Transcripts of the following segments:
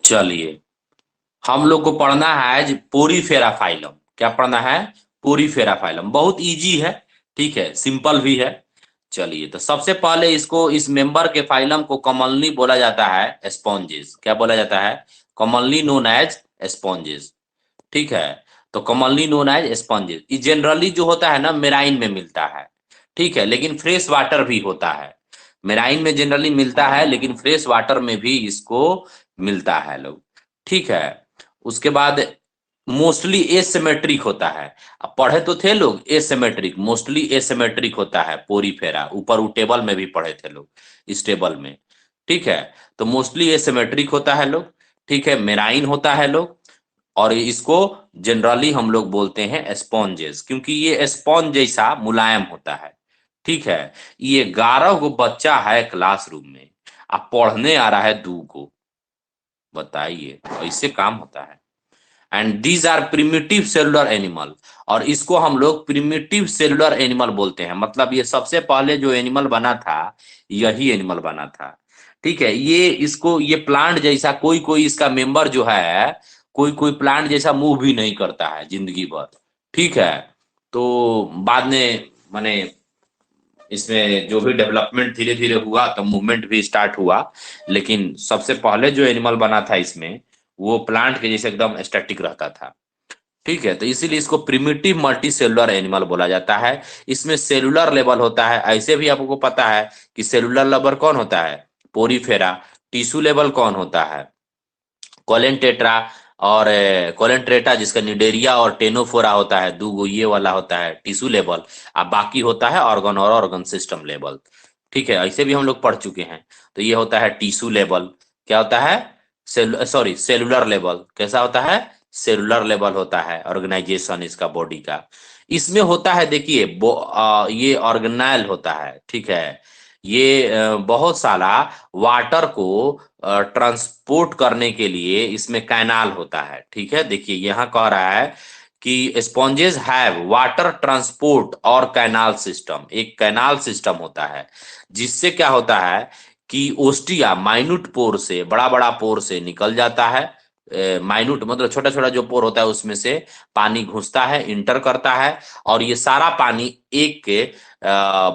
चलिए, हम लोग को पढ़ना है पोरीफेरा फाइलम। क्या पढ़ना है? Porifera phylum. बहुत इजी है, ठीक है, सिंपल भी है। चलिए, तो सबसे पहले इसको, इस मेंबर के फाइलम को कॉमनली बोला जाता है स्पॉन्जेस। क्या बोला जाता है? Commonly known as sponges. ठीक है, तो कॉमनली नोन एज स्पॉन्जेस। ये जनरली जो होता है ना, मेराइन में मिलता है, ठीक है, लेकिन फ्रेश वाटर भी होता है। मेराइन में जनरली मिलता है, लेकिन फ्रेश वाटर में भी इसको मिलता है लोग। ठीक है, उसके बाद मोस्टली एसिमेट्रिक होता है। अब पढ़े तो थे लोग एसिमेट्रिक, मोस्टली एसिमेट्रिक होता है पोरीफेरा। ऊपर वो टेबल में भी पढ़े थे लोग, इस टेबल में। ठीक है, तो मोस्टली एसिमेट्रिक होता है लोग। ठीक है, मेराइन होता है लोग। और इसको जनरली हम लोग बोलते हैं स्पॉन्जेस, क्योंकि ये स्पॉन्ज जैसा मुलायम होता है। ठीक है, ये 11 गो बच्चा है क्लासरूम में, अब पढ़ने आ रहा है 2 को। बताइए, ऐसे काम होता है। And these are primitive cellular animal. और इसको हम लोग प्रिमिटिव सेलुलर एनिमल बोलते हैं। मतलब ये सबसे पहले जो एनिमल बना था, यही एनिमल बना था। ठीक है, ये इसको, ये प्लांट जैसा कोई कोई इसका मेंबर जो है, कोई कोई प्लांट जैसा मूव भी नहीं करता है जिंदगी भर। ठीक है, तो बाद में माने इसमें जो भी डेवलपमेंट धीरे धीरे हुआ, तो मूवमेंट भी स्टार्ट हुआ। लेकिन सबसे पहले जो एनिमल बना था इसमें, वो प्लांट के जैसे एकदम स्टैटिक रहता था। ठीक है, तो इसीलिए इसको प्रिमिटिव मल्टी सेलुलर एनिमल बोला जाता है। इसमें सेलुलर लेवल होता है। ऐसे भी आपको पता है कि सेलुलर लेवल कौन होता है? पोरीफेरा। टिश्यू लेवल कौन होता है? कोलेंटेट्रा। और कोलेंट्रेटा, जिसका निडेरिया और टेनोफोरा होता है, 2 गो ये वाला होता है टिश्यू लेवल। अब बाकी होता है ऑर्गन और ऑर्गन सिस्टम लेवल। ठीक है, ऐसे भी हम लोग पढ़ चुके हैं। तो ये होता है टिश्यू लेवल। क्या होता है? Sorry, cellular level. कैसा होता है? सेलुलर लेवल होता है ऑर्गेनाइजेशन इसका बॉडी का। इसमें होता है, देखिए, ये ऑर्गेनाइल होता है। ठीक है, ये बहुत सारा वाटर को ट्रांसपोर्ट करने के लिए इसमें कैनाल होता है। ठीक है, देखिए यहाँ कह रहा है कि स्पॉन्जेस हैव वाटर ट्रांसपोर्ट और कैनाल सिस्टम। एक कैनाल सिस्टम होता है, जिससे क्या होता है कि ओस्टिया माइन्यूट पोर से, बड़ा बड़ा पोर से निकल जाता है। माइन्यूट मतलब छोटा छोटा जो पोर होता है, उसमें से पानी घुसता है, इंटर करता है। और ये सारा पानी एक के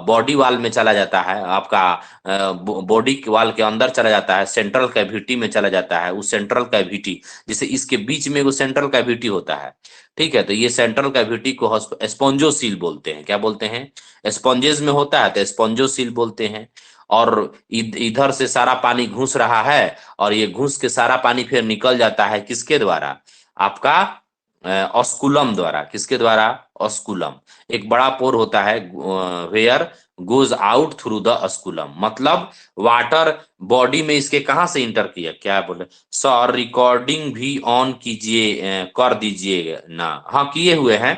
बॉडी वाल में चला जाता है, आपका बॉडी के वाल के अंदर चला जाता है, सेंट्रल कैविटी में चला जाता है। उस सेंट्रल कैविटी, जैसे इसके बीच में वो सेंट्रल कैविटी होता है। ठीक है, तो ये सेंट्रल कैविटी को स्पॉन्जोसील बोलते हैं। क्या बोलते हैं? स्पॉन्जेस में होता है तो स्पॉन्जोसील बोलते हैं। और इधर से सारा पानी घुस रहा है, और ये घुस के सारा पानी फिर निकल जाता है किसके द्वारा? आपका ऑस्कुलम द्वारा। किसके द्वारा? ऑस्कुलम। एक बड़ा पोर होता है, where goes out through the osculum. मतलब वाटर बॉडी में इसके कहां से इंटर किया? क्या बोले सर, रिकॉर्डिंग भी ऑन कीजिए, कर दीजिए ना। हाँ, किए हुए हैं,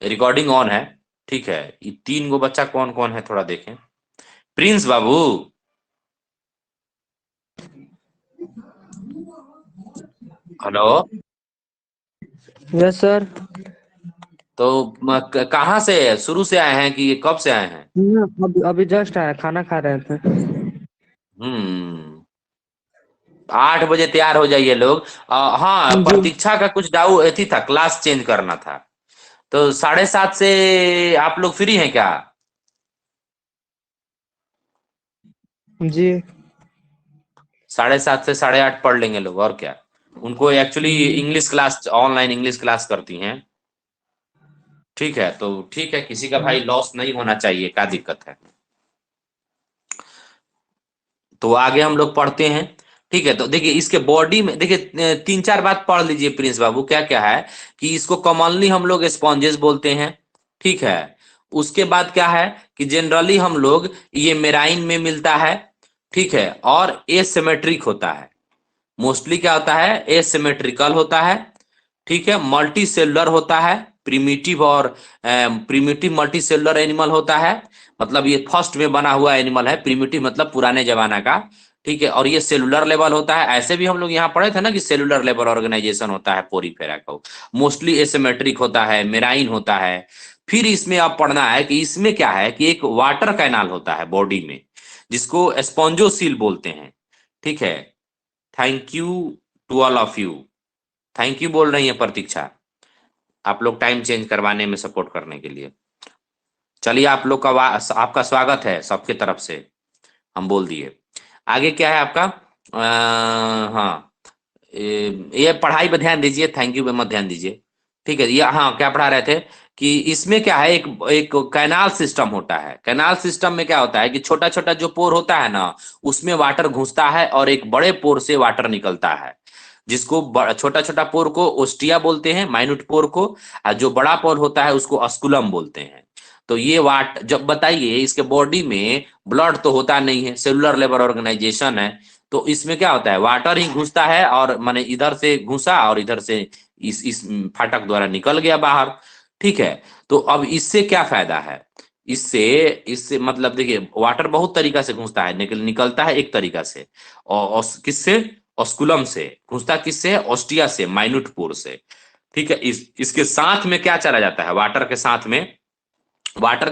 रिकॉर्डिंग ऑन है। ठीक है, ये 3 गो बच्चा कौन कौन है थोड़ा देखें। प्रिंस बाबू, हेलो। Yes sir. तो कहाँ से शुरू से आए हैं कि कब से आए हैं? अभी अभी जस्ट आया, खाना खा रहे थे। 8 बजे तैयार हो जाइए लोग। हाँ, जी। प्रतीक्षा का कुछ डाउ एथी था, क्लास चेंज करना था। तो 7:30 से आप लोग फ्री हैं क्या? जी। 7:30 से 8:30 पढ़ लेंगे लोग, और क्या। उनको एक्चुअली जी। English class, online English class करती हैं। ठीक है, तो ठीक है, किसी का भाई लॉस नहीं होना चाहिए, क्या दिक्कत है? तो आगे हम लोग पढ़ते हैं। ठीक है, तो देखिए इसके बॉडी में, देखिए 3 4 बात पढ़ लीजिए प्रिंस बाबू। क्या क्या है कि इसको कॉमनली हम लोग स्पॉन्जेस बोलते हैं। ठीक है, उसके बाद क्या है कि जनरली हम लोग, ये मेराइन में मिलता है। ठीक है, और एसिमेट्रिक होता है। मोस्टली क्या होता है? एसिमेट्रिकल होता है। ठीक है, मल्टी सेलुलर होता है। प्रिमिटिव और प्रिमिटिव मल्टी सेलुलर एनिमल होता है। मतलब ये फर्स्ट में बना हुआ एनिमल है। प्रिमिटिव मतलब पुराने जमाना का। ठीक है, और ये सेलुलर लेवल होता है। ऐसे भी हम लोग यहाँ पढ़े थे ना कि सेलुलर लेवल ऑर्गेनाइजेशन होता है पोरीफेरा का। मोस्टली एसिमेट्रिक होता है, मेराइन होता है। फिर इसमें आप पढ़ना है कि इसमें क्या है कि एक वाटर कैनाल होता है बॉडी में, जिसको स्पॉन्जोसील बोलते हैं। ठीक है, thank you. To all of you. Thank you बोल रही है प्रतीक्षा, आप लोग टाइम चेंज करवाने में सपोर्ट करने के लिए। चलिए, आप लोग का आपका स्वागत है सबके तरफ से, हम बोल दिए। आगे क्या है आपका? हाँ, ये पढ़ाई पे ध्यान दीजिए, थैंक यू पे मत ध्यान दीजिए। ठीक है, ये हाँ क्या पढ़ा रहे थे कि इसमें क्या है, एक एक कैनाल सिस्टम होता है। कैनाल सिस्टम में क्या होता है कि छोटा छोटा जो पोर होता है ना, उसमें वाटर घुसता है और एक बड़े पोर से वाटर निकलता है, जिसको छोटा छोटा पोर को ओस्टिया बोलते हैं, माइन्यूट पोर को, और जो बड़ा पोर होता है उसको अस्कुलम बोलते हैं। तो ये वाट जब बताइए, इसके बॉडी में ब्लड तो होता नहीं है, सेलुलर लेवल ऑर्गेनाइजेशन है, तो इसमें क्या होता है, वाटर ही घुसता है, और माने इधर से घुसा और इधर से इस फाटक द्वारा निकल गया बाहर। ठीक है, तो अब इससे क्या फायदा है? इससे इससे मतलब देखिए, वाटर बहुत तरीका से घुसता है, निकलता है एक तरीका से, और किससे? ऑस्कुलम से घुसता, किससे? ऑस्टिया से, माइन्यूट पोर से। ठीक है, इसके साथ में क्या चला जाता है? वाटर के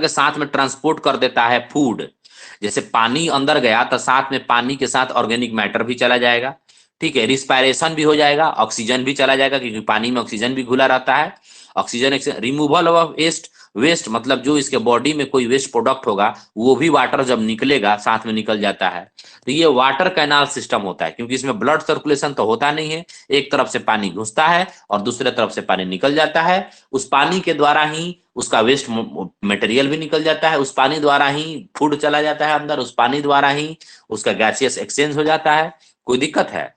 साथ में ट्रांसपोर्ट कर देता है फूड। जैसे पानी अंदर गया तो साथ में पानी के साथ ऑर्गेनिक मैटर भी चला जाएगा। ठीक है, रिस्पायरेशन भी हो जाएगा, ऑक्सीजन भी चला जाएगा, क्योंकि पानी में ऑक्सीजन भी घुला रहता है। Oxygen, removal of waste. Waste मतलब जो इसके बॉडी में कोई वेस्ट प्रोडक्ट होगा, वो भी वाटर जब निकलेगा साथ में निकल जाता है। तो ये वाटर कैनाल सिस्टम होता है, क्योंकि इसमें ब्लड सर्कुलेशन तो होता नहीं है, एक तरफ से पानी घुसता है और दूसरे तरफ से पानी निकल जाता है। उस पानी के द्वारा ही उसका वेस्ट मटेरियल भी निकल जाता है, उस पानी द्वारा ही फूड चला जाता है अंदर, उस पानी द्वारा ही उसका गैसियस एक्सचेंज हो जाता है। कोई दिक्कत है?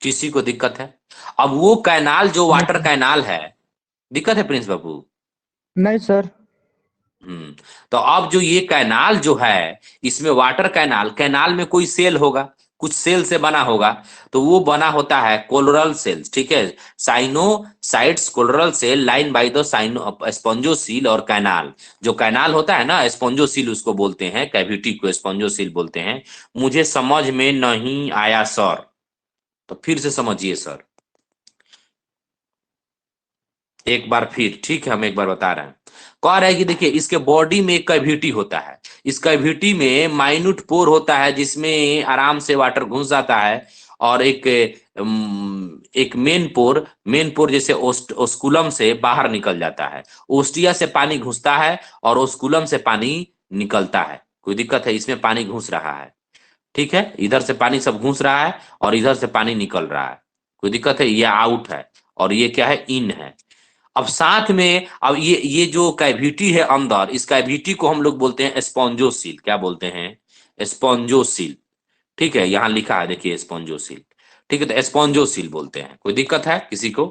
किसी को दिक्कत है? अब वो कैनाल जो नहीं वाटर कैनाल है, दिक्कत है प्रिंस बाबू? नहीं सर। हम्म। तो अब जो ये कैनाल जो है, इसमें वाटर कैनाल, कैनाल में कोई सेल होगा, कुछ सेल से बना होगा। तो वो बना होता है कोलोरल सेल्स। ठीक है, choanocytes, collar cell line by the साइनो स्पॉन्जोसील और कैनाल। जो कैनाल होता है ना, स्पॉन्जोसील उसको बोलते हैं, कैविटी को स्पॉन्जोसील बोलते हैं। मुझे समझ में नहीं आया सर, तो फिर से समझिए सर, एक बार फिर। ठीक है, हम एक बार बता रहे हैं। कह रहे हैं कि देखिए, इसके बॉडी में एक कैविटी होता है, इस कैविटी में माइन्यूट पोर होता है, जिसमें आराम से वाटर घुस जाता है। और एक मेन पोर जैसे ओस्कुलम से बाहर निकल जाता है। ओस्टिया से पानी घुसता है और ओस्कुलम से पानी निकलता है। कोई दिक्कत है? इसमें पानी घुस रहा है, ठीक है, इधर से पानी सब घुस रहा है और इधर से पानी निकल रहा है। कोई दिक्कत है? ये आउट है और ये क्या है? इन है। अब साथ में, अब ये जो कैविटी है अंदर, इस कैविटी को हम लोग बोलते हैं स्पॉन्जोसील। क्या बोलते हैं? स्पॉन्जोसील। ठीक है, यहां लिखा है देखिए, स्पॉन्जोसील। ठीक है, तो स्पॉन्जोसील बोलते हैं। कोई दिक्कत है किसी को?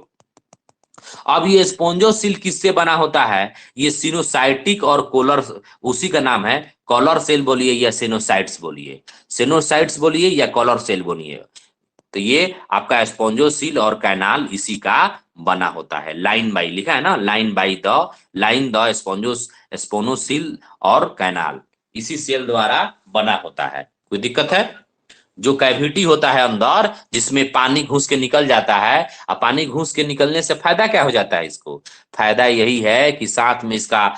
अब ये स्पॉन्जोसील किससे बना होता है? ये सिनोसाइटिक और कोलर, उसी का नाम है। कॉलर सेल बोलिए या सिनोसाइट्स बोलिए, सिनोसाइट्स बोलिए या कॉलर सेल बोलिए। तो ये आपका स्पॉन्जोसील और कैनाल इसी का बना होता है। लाइन बाई लिखा है ना, लाइन द स्पोनोसील और कैनाल इसी सेल द्वारा बना होता है। कोई दिक्कत है? जो कैविटी होता है अंदर, जिसमें पानी घुस के निकल जाता है, और पानी घुस के निकलने से फायदा क्या हो जाता है इसको? फायदा यही है कि साथ में इसका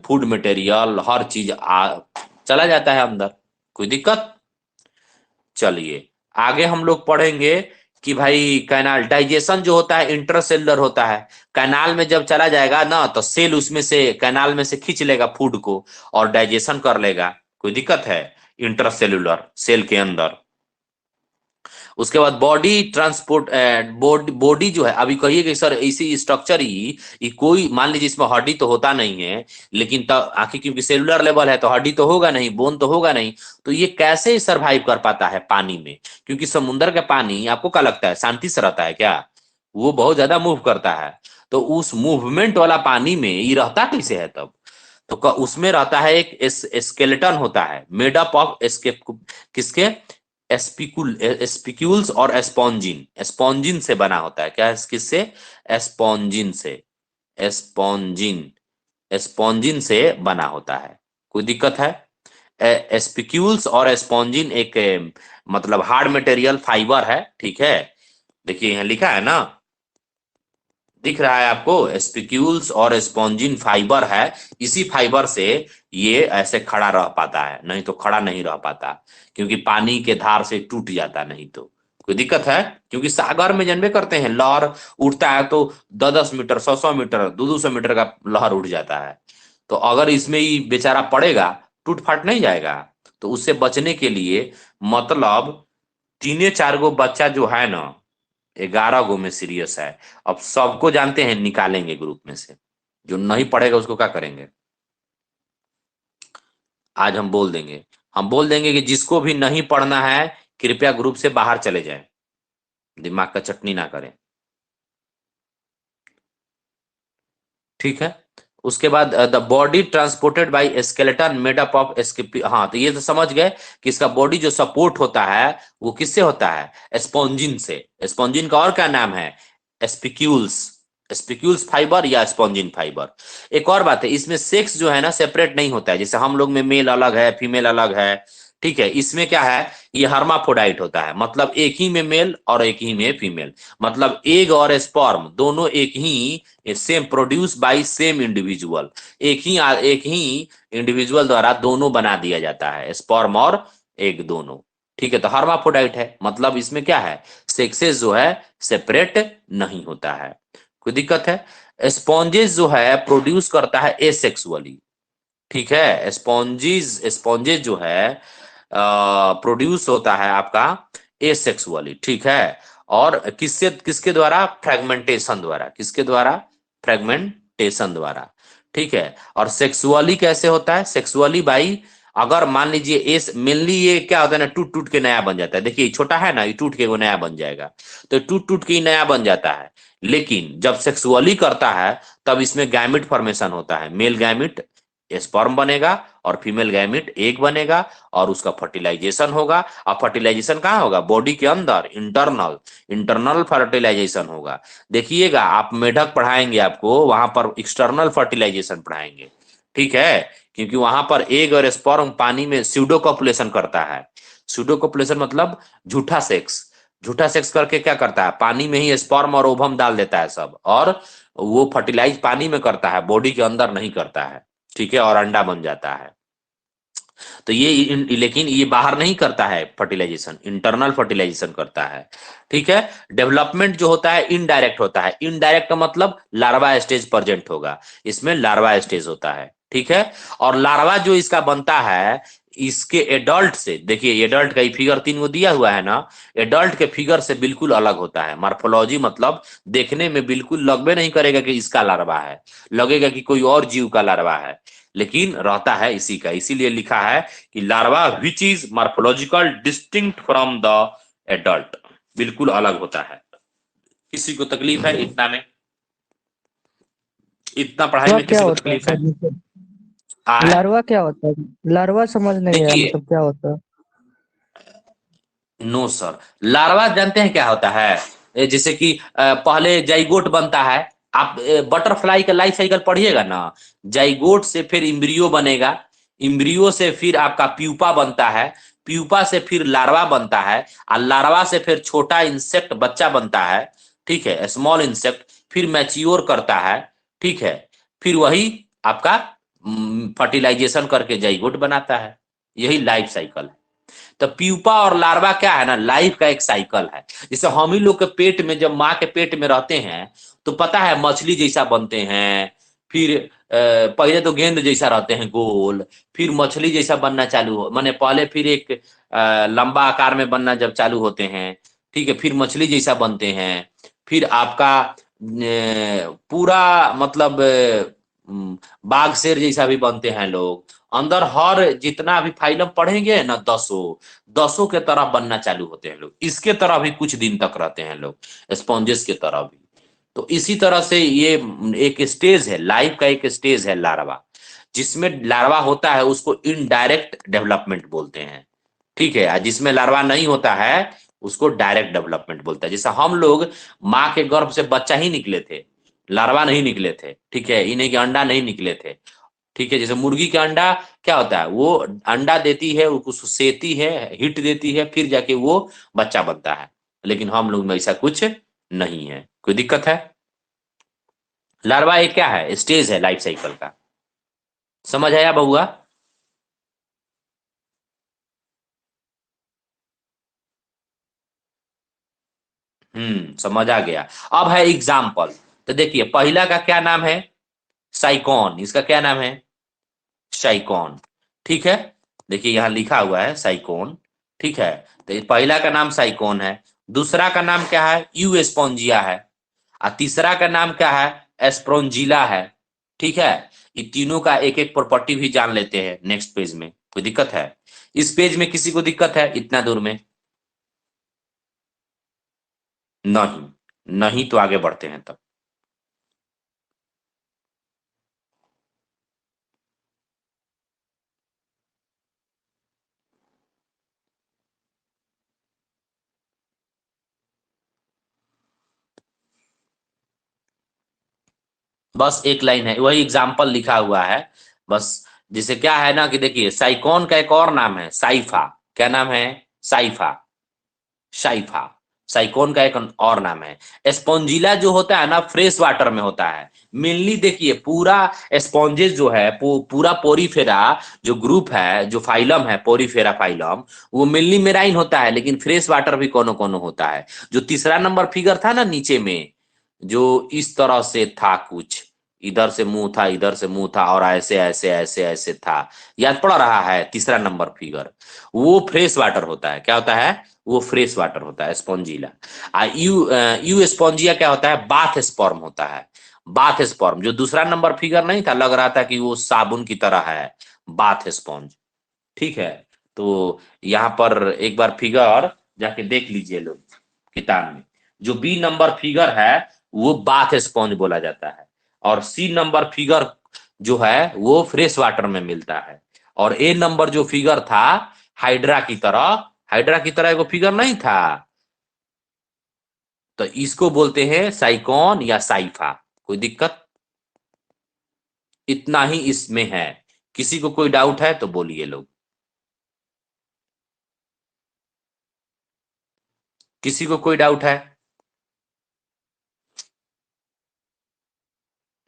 फूड मटेरियल, हर चीज चला जाता है अंदर। कोई दिक्कत? चलिए, आगे हम लोग पढ़ेंगे कि भाई कैनाल डाइजेशन जो होता है इंटरसेलुलर होता है। कैनाल में जब चला जाएगा ना, तो सेल उसमें से, कैनाल में से खींच लेगा फूड को और डाइजेशन कर लेगा। कोई दिक्कत है? इंटरसेलुलर सेल के अंदर। उसके बाद बॉडी ट्रांसपोर्ट, बॉडी जो है, अभी कहिए कि सर इसी स्ट्रक्चर ही, ये कोई मान लीजिए इसमें हड्डी तो होता नहीं है, लेकिन तब आखिर क्योंकि सेलुलर लेवल है तो हड्डी तो होगा नहीं, बोन तो होगा नहीं, तो ये कैसे सरवाइव कर पाता है पानी में? क्योंकि समुद्र का पानी आपको क्या लगता है, शांति से रहता है क्या? वो बहुत ज्यादा मूव करता है। तो उस मूवमेंट वाला पानी में ये रहता कैसे है तब? तो उसमें रहता है एक स्केलेटन होता है, मेड अप ऑफ एस्केप, किसके? एस्पिक्यूल्स और एस्पॉन्जिन। एस्पॉन्जिन से बना होता है। क्या है? किससे? एस्पॉन्जिन से। एस्पॉन्जिन, एस्पॉन्जिन से बना होता है। कोई दिक्कत है? एस्पिक्यूल्स और एस्पॉन्जिन एक मतलब हार्ड मटेरियल फाइबर है। ठीक है, देखिए यहां लिखा है ना, दिख रहा है आपको, स्पिक्यूल्स और स्पॉन्जिन फाइबर है, इसी फाइबर से ये ऐसे खड़ा रह पाता है, नहीं तो खड़ा नहीं रह पाता, क्योंकि पानी के धार से टूट जाता, नहीं तो कोई दिक्कत है। क्योंकि सागर में जानबे करते हैं, लहर उठता है तो 10-10 मीटर, 100-100 मीटर, 200-200 मीटर का लहर उठ जाता है। तो अगर इसमें ही बेचारा पड़ेगा, टूट फाट नहीं जाएगा। तो उससे बचने के लिए, मतलब 3-4 गो बच्चा जो है ना, 11 गो में सीरियस है। अब सबको जानते हैं, निकालेंगे ग्रुप में से, जो नहीं पढ़ेगा उसको क्या करेंगे। आज हम बोल देंगे कि जिसको भी नहीं पढ़ना है कृपया ग्रुप से बाहर चले जाएं, दिमाग का चटनी ना करें, ठीक है। उसके बाद the body transported by skeleton made up of हाँ, तो ये तो समझ गए कि इसका बॉडी जो सपोर्ट होता है वो किससे होता है, स्पॉन्जिन से। स्पॉन्जिन का और क्या नाम है, स्पिक्यूल्स। स्पिक्यूल्स फाइबर या स्पॉन्जिन फाइबर। एक और बात है, इसमें सेक्स जो है ना सेपरेट नहीं होता है, जैसे हम लोग में मेल अलग है फीमेल अलग है, ठीक है। इसमें क्या है, ये हर्माफ्रोडाइट होता है, मतलब एक ही में मेल और एक ही में फीमेल, मतलब एग और स्पर्म दोनों एक ही same produce by same individual, एक ही इंडिविजुअल द्वारा दोनों बना दिया जाता है, स्पर्म और एग दोनों, ठीक है। तो हर्माफ्रोडाइट है, मतलब इसमें क्या है, सेक्सेस जो है सेपरेट नहीं होता है, कोई दिक्कत है। स्पॉन्जेस जो है प्रोड्यूस करता है एसेक्सुअली, ठीक है। स्पॉन्जेस जो है प्रोड्यूस होता है आपका एसेक्सुअली, ठीक है। और किससे, किसके द्वारा, फ्रेगमेंटेशन द्वारा, किसके द्वारा, फ्रेगमेंटेशन द्वारा, ठीक है। और सेक्सुअली कैसे होता है, सेक्सुअली बाई, अगर मान लीजिए एस मेनली ये क्या होता है ना, टूट टूट के नया बन जाता है, देखिए छोटा है ना, ये टूट के वो नया बन जाएगा, तो टूट टूट के ही नया बन जाता है। लेकिन जब सेक्सुअली करता है तब इसमें गैमिट फॉर्मेशन होता है, मेल गैमिट स्पर्म बनेगा और फीमेल गैमिट एग बनेगा, और उसका फर्टिलाइजेशन होगा। अब फर्टिलाइजेशन कहाँ होगा, बॉडी के अंदर, इंटरनल इंटरनल फर्टिलाइजेशन होगा। देखिएगा, आप मेढक पढ़ाएंगे आपको वहां पर एक्सटर्नल फर्टिलाइजेशन पढ़ाएंगे, ठीक है। क्योंकि वहां पर एग और स्पर्म पानी में स्यूडो कॉपुलेशन करता है। स्यूडो कॉपुलेशन मतलब झूठा सेक्स, झूठा सेक्स करके क्या करता है, पानी में ही स्पर्म और ओवम डाल देता है सब, और वो फर्टिलाइज पानी में करता है, बॉडी के अंदर नहीं करता है, ठीक है, और अंडा बन जाता है। तो लेकिन ये बाहर नहीं करता है फर्टिलाइजेशन, इंटरनल फर्टिलाइजेशन करता है, ठीक है। डेवलपमेंट जो होता है इनडायरेक्ट होता है, इनडायरेक्ट का मतलब लार्वा स्टेज प्रेजेंट होगा, इसमें लार्वा स्टेज होता है, ठीक है। और लार्वा जो इसका बनता है, इसके एडल्ट से, देखिए एडल्ट का ही फिगर 3 गो दिया हुआ है ना, एडल्ट के फिगर से बिल्कुल अलग होता है, मार्फोलॉजी मतलब देखने में बिल्कुल लगभग नहीं करेगा कि इसका लार्वा है, लगेगा कि कोई और जीव का लार्वा है, लेकिन रहता है इसी का। इसीलिए लिखा है कि larva which is morphological distinct from the adult, बिल्कुल अलग होता है। किसी को तकलीफ है इतना में, इतना पढ़ाई लार्वा में क्या किसी को होता है तकलीफ है, सर मतलब? आए। लार्वा क्या होता है? लार्वा समझ नहीं आया, देखिए, मतलब क्या होता है? नो सर, लार्वा जानते हैं क्या होता है, जैसे कि पहले जाइगोट बनता है, आप बटरफ्लाई का लाइफ साइकिल पढ़िएगा ना, जाइगोट से फिर इम्ब्रियो बनेगा, इम्ब्रियो से फिर आपका प्यूपा बनता है, प्यूपा से फिर लार्वा बनता है, और लार्वा से फिर छोटा इंसेक्ट बच्चा बनता है, ठीक है, स्मॉल इंसेक्ट, फिर मैच्योर करता है, ठीक है, फिर वही आपका फर्टिलाइजेशन करके जाइगोट बनाता है, यही लाइफ साइकिल है। तो प्यूपा और लार्वा क्या है ना, लाइफ का एक साइकिल है। जैसे हम ही लोग के पेट में, जब माँ के पेट में रहते हैं तो पता है मछली जैसा बनते हैं, फिर पहले तो गेंद जैसा रहते हैं गोल, फिर मछली जैसा बनना चालू हो, माने पहले फिर एक लंबा आकार में बनना जब चालू होते हैं, ठीक है, फिर मछली जैसा बनते हैं, फिर आपका पूरा मतलब बाघ शेर जैसा भी बनते हैं लोग, अंदर हर जितना भी फाइलम पढ़ेंगे ना, दसों दसों के तरह बनना चालू होते हैं लोग, इसके तरह भी कुछ दिन तक रहते हैं लोग, स्पॉन्जेस के तरह भी। तो इसी तरह से ये एक स्टेज है, लाइफ का एक स्टेज है लार्वा, जिसमें लार्वा होता है उसको इनडायरेक्ट डेवलपमेंट बोलते हैं, ठीक है। जिसमें लार्वा नहीं होता है उसको डायरेक्ट डेवलपमेंट बोलता है। जैसे हम लोग माँ के गर्भ से बच्चा ही निकले थे, लार्वा नहीं निकले थे, ठीक है, इन्हें के अंडा नहीं निकले थे, ठीक है। जैसे मुर्गी का अंडा क्या होता है, वो अंडा देती है, उसको सेती है, हिट देती है, फिर जाके वो बच्चा बनता है, लेकिन हम लोग में ऐसा कुछ नहीं है, कोई दिक्कत है। लार्वा एक क्या है, स्टेज है लाइफ साइकिल का। समझ आया बउआ? समझ आ गया। अब है एग्जाम्पल। तो देखिए पहला का क्या नाम है, साइकॉन। इसका क्या नाम है, साइकॉन। ठीक है, देखिए यहाँ लिखा हुआ है साइकॉन। ठीक है, तो ये पहला का नाम साइकॉन है। दूसरा का नाम क्या है, यू एस्पोंजिया है। और तीसरा का नाम क्या है, एस्प्रोंजिला है। ठीक है, ये तीनों का एक एक प्रॉपर्टी भी जान लेते हैं नेक्स्ट पेज में। कोई दिक्कत है इस पेज में, किसी को दिक्कत है इतना दूर में? नहीं, नहीं तो आगे बढ़ते हैं तब। बस एक लाइन है, वही एग्जाम्पल लिखा हुआ है बस। जिसे क्या है ना कि देखिए साइकॉन का एक और नाम है साइफा। क्या नाम है, साइफा। साइफा, साइकोन का एक और नाम है। स्पॉन्जिला जो होता है ना फ्रेश वाटर में होता है। मेनली देखिए पूरा स्पॉन्जेस जो है पूरा पोरीफेरा जो ग्रुप है, जो फाइलम है पोरीफेरा फाइलम, वो मेनली मेराइन होता है, लेकिन फ्रेश वाटर भी कोनो कोनो होता है। जो तीसरा नंबर फिगर था ना नीचे में, जो इस तरह से था कुछ, इधर से मुंह था, इधर से मुंह था, और ऐसे ऐसे ऐसे ऐसे था, याद पड़ रहा है तीसरा नंबर फिगर, वो फ्रेश वाटर होता है। क्या होता है, वो फ्रेश वाटर होता है स्पॉन्जिला। यू स्पॉन्जिया क्या होता है, बाथ स्पर्म होता है। बाथ स्पर्म, जो दूसरा नंबर फिगर नहीं था, लग रहा था कि वो साबुन की तरह है, बाथ स्पॉन्ज। ठीक है, तो यहाँ पर एक बार फिगर जाके देख लीजिए लोग किताब में। जो बी नंबर फिगर है वो बाथ स्पॉन्ज बोला जाता है, और सी नंबर फिगर जो है वो फ्रेश वाटर में मिलता है, और ए नंबर जो फिगर था हाइड्रा की तरह, हाइड्रा की तरह एगो फिगर नहीं था, तो इसको बोलते हैं साइकॉन या साइफा। कोई दिक्कत, इतना ही इसमें है। किसी को कोई डाउट है तो बोलिए लोग। किसी को कोई डाउट है?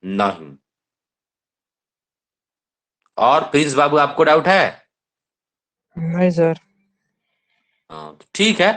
नहीं। और प्रिंस बाबू आपको डाउट है? नहीं सर। हाँ, तो ठीक है।